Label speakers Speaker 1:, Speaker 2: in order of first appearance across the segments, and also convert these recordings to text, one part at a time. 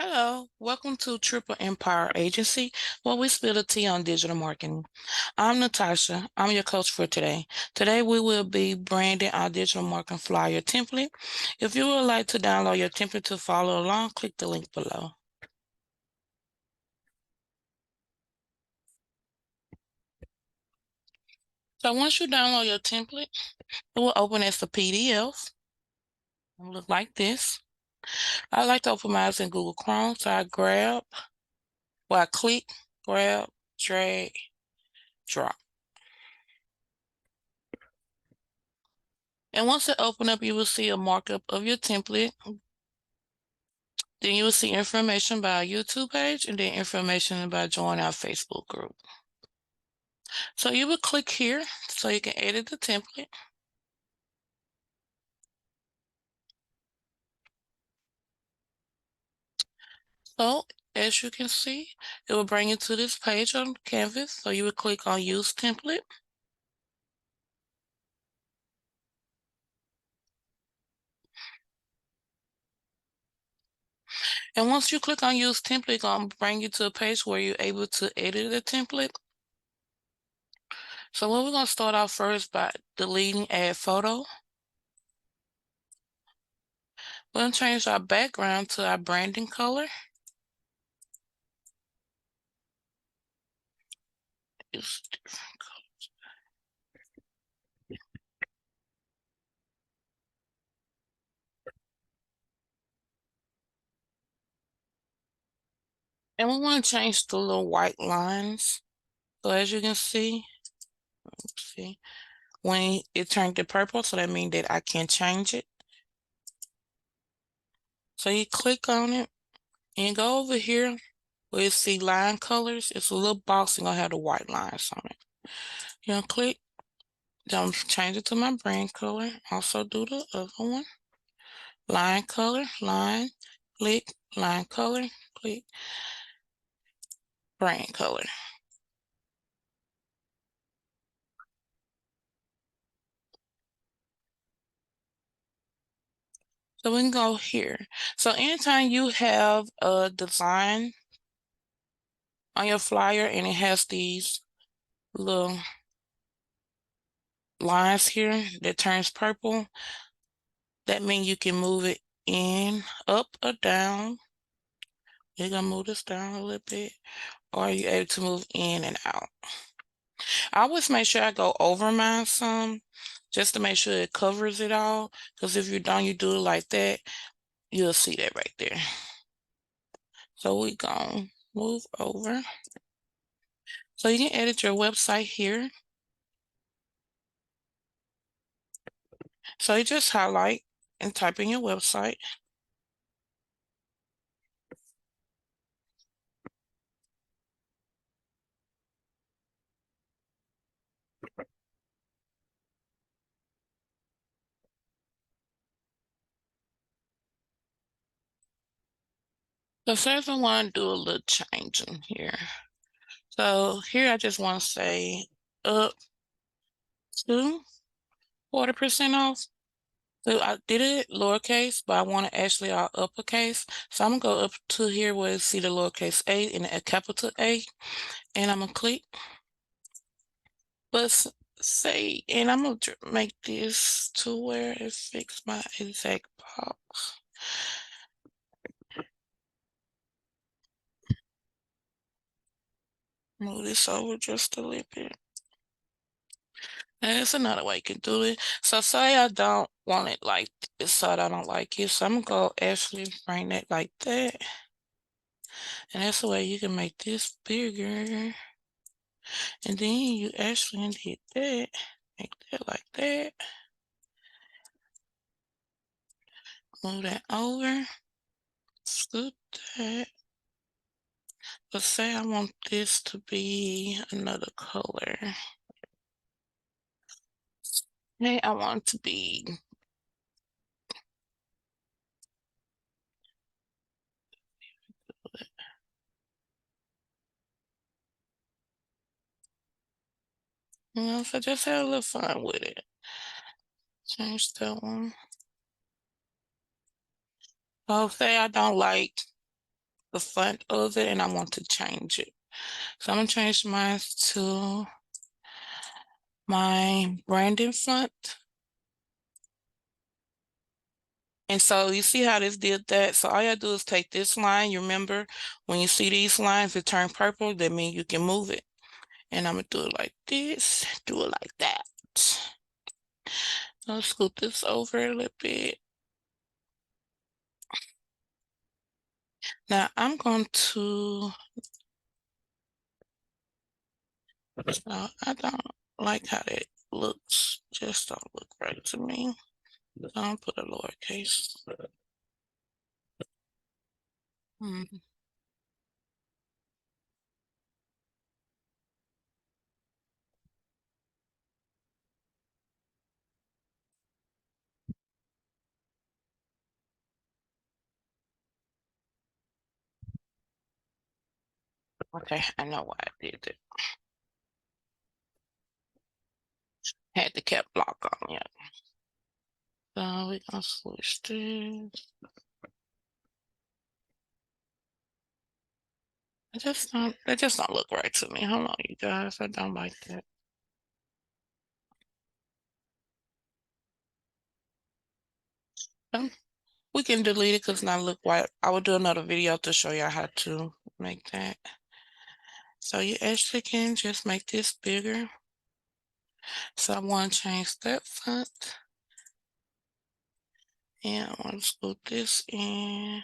Speaker 1: Hello, welcome to Triple Empire Agency, where we spill the tea on digital marketing. I'm Natasha. I'm your coach for today. Today we will be branding our digital marketing flyer template. If you would like to download your template to follow along, click the link below. So once you download your template, it will open as a PDF. It'll look like this. I like to open mine in Google Chrome, so I click, grab, drag, drop. And once it opens up, you will see a markup of your template. Then you will see information about our YouTube page and then information about joining our Facebook group. So you will click here so you can edit the template. So as you can see, it will bring you to this page on Canvas. So you will click on Use Template. And once you click on Use Template, it's going to bring you to a page where you're able to edit the template. So we're going to start off first by deleting Add Photo. We're going to change our background to our branding color. It's different colors. And we want to change the little white lines. So as you can see, when it turned to purple, so that means that I can change it. So you click on it and go over here where you see line colors. It's a little box and gonna have the white lines on it. You know, click, then change it to my brand color. Also do the other one. Line color, line, click, line color, click, brand color. So we can go here. So anytime you have a design on your flyer and it has these little lines here that turns purple, that means you can move it in, up or down. You're gonna move this down a little bit, or you're able to move in and out. I always make sure I go over mine some, just to make sure it covers it all. Because if you don't, you do it like that, you'll see that right there. So we gonna move over. So you can edit your website here. So you just highlight and type in your website. So first I want to do a little changing here. So here I just want to say up to 40% off. So I did it lowercase, but I want to actually all uppercase. So I'm gonna go up to here where you see the lowercase a and a capital A, and I'm gonna click. But say, and I'm gonna make this to where it fits my exact box. Move this over just a little bit. And it's another way you can do it. So say I don't want it like this side, I don't like it. So I'm gonna go actually bring it like that. And that's the way you can make this bigger. And then you actually hit that, make that like that. Move that over, scoot that. But say I want this to be another color. Hey, I want it to be so just have a little fun with it. Change that one. So say I don't like the font of it, and I want to change it. So I'm gonna change mine to my branding font. And so you see how this did that? So all you gotta do is take this line. You remember when you see these lines, it turn purple, that means you can move it. And I'm gonna do it like this, do it like that. I'll scoot this over a little bit. Now I'm going to, I don't like how that looks. Just don't look right to me. I'll put a lowercase. Hmm. Okay, I know why I did it. Had the cap lock on, yeah. So we're gonna switch this. That just don't look right to me. Hold on, you guys. I don't like that. Um, we can delete it because now look white. I will do another video to show you how to make that. So you actually can just make this bigger. So I want to change that font. And I want to scoot this in.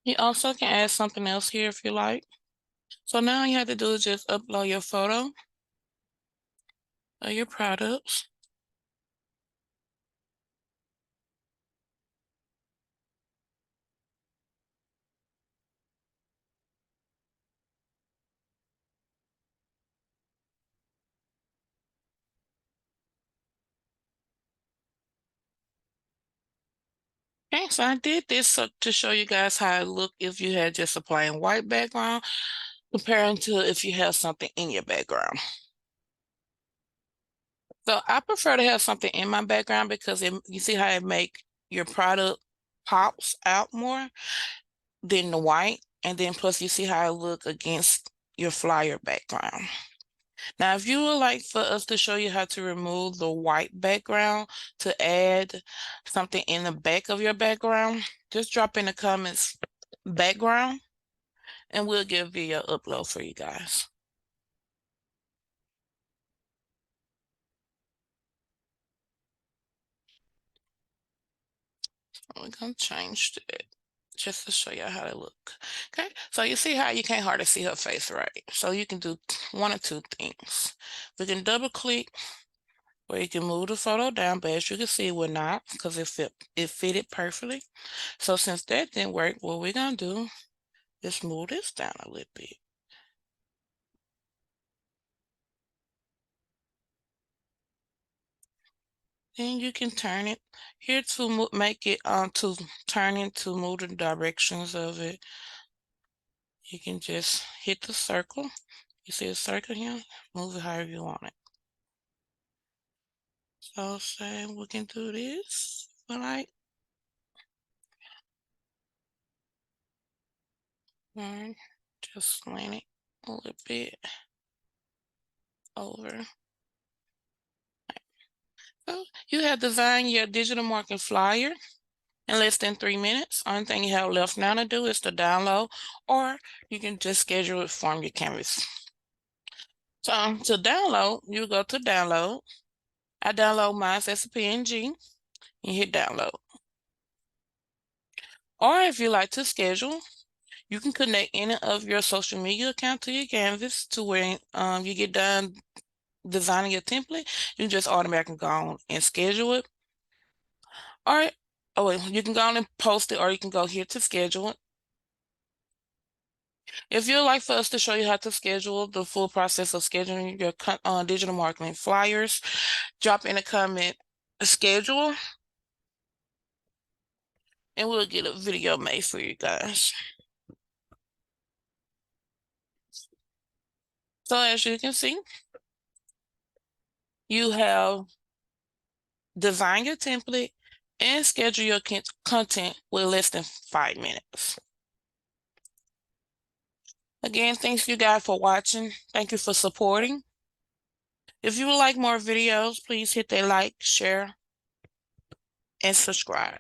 Speaker 1: You also can add something else here if you like. So now all you have to do is just upload your photo of your products. Okay, so I did this to show you guys how it look if you had just a plain white background comparing to if you have something in your background. So I prefer to have something in my background because you see how it make your product pops out more than the white. And then plus you see how it look against your flyer background. Now, if you would like for us to show you how to remove the white background to add something in the back of your background, just drop in the comments background and we'll get a video upload for you guys. We're gonna change it just to show you how they look. Okay, so you see how you can't hardly see her face, right? So you can do one or two things. We can double click where you can move the photo down, but as you can see, we're not because it fitted perfectly. So since that didn't work, what we're gonna do is move this down a little bit. Then you can turn it here to make it to turn it to move the directions of it. You can just hit the circle. You see a circle here? Move it however you want it. So say we can do this, but like, just slant it a little bit over. So you have designed your digital marketing flyer in less than 3 minutes. Only thing you have left now to do is to download, or you can just schedule it from your Canvas. So to download, you go to download. I download mine as a PNG and hit download. Or if you like to schedule, you can connect any of your social media account to your Canvas to where you get done designing your template. You can just automatically go on and schedule it. All right. Oh, wait, you can go on and post it, or you can go here to schedule it. If you'd like for us to show you how to schedule the full process of scheduling your digital marketing flyers, drop in a comment schedule, and we'll get a video made for you guys. So as you can see, you have designed your template and schedule your content with less than 5 minutes. Again, thanks you guys for watching. Thank you for supporting. If you would like more videos, please hit that like, share, and subscribe.